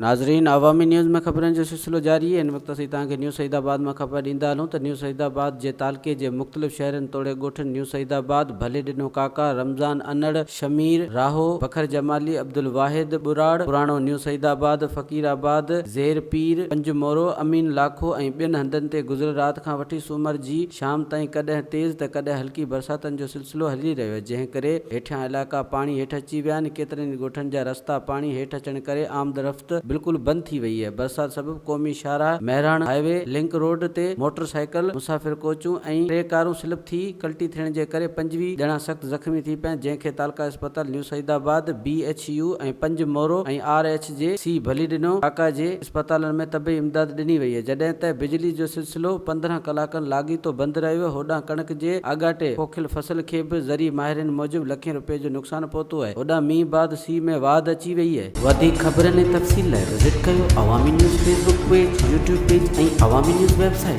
नाज़रीन, अवामी न्यूज़ में ख़बरनि जो सिलसिलो जारी है। इन वक्त असीं तव्हांखे न्यू सईदाबाद में ख़बर ॾींदा हलूं त न्यू सईदाबाद जे तालके जे मुख़्तलिफ़ शहरनि तोड़े ॻोठनि न्यू सईदाबाद, भले ॾिनो काका, रमज़ान अनड़, शमीर राहो, बखर जमाली, अब्दुल वाहिद बुराड़, पुराणो न्यू सईदाबाद, फ़कीराबाद, ज़ेर पीर, पंज मोरो, अमीन लाखो ऐं ॿियनि हंधनि ते गुज़िर राति खां वठी सूमर जी शाम ताईं कॾहिं तेज़ त कॾहिं हल्की बरसातनि जो सिलसिलो हली रहियो आहे, जंहिं करे हेठियां इलाइक़ा पाणी हेठि अची विया आहिनि। केतिरनि ॻोठनि जा रस्ता पाणी हेठि अचण करे आमद रफ़्त बिल्कुलु बंद थी वई है। बरसात सबबि क़ौमी शाहराह, महराण हाईवे, लिंक रोड ते मोटरसाइकिल, मुसाफ़िर कोचूं ऐं 3 कारूं स्लिप थी कल्टी थियण जे करे 25 ॼणा सख़्त ज़ख़्मी थी पिया, जंहिंखे तालका अस्पताल न्यू सईदाबाद, BHU ऐं पंज मोरो ऐं RHJC भली ॾिनो काका जे अस्पतालनि में तबी इमदाद ॾिनी वई है। जॾहिं त बिजली जो सिलसिलो 15 कलाकनि लाॻीतो बंदि रहियो। होॾां कणक जे आगाटे पोखियल फसल खे बि ज़री माहिरनि मूजिबि लखें रुपए जो नुक़सान पहुतो आहे। होॾां मींहुं बाद सी में वाध अची वई है। वधीक ख़बरनि ऐं तफ़सील लाइ विज़िट कयो अवामी news Facebook page, YouTube page ऐं अवामी न्यूज़ वेबसाइट।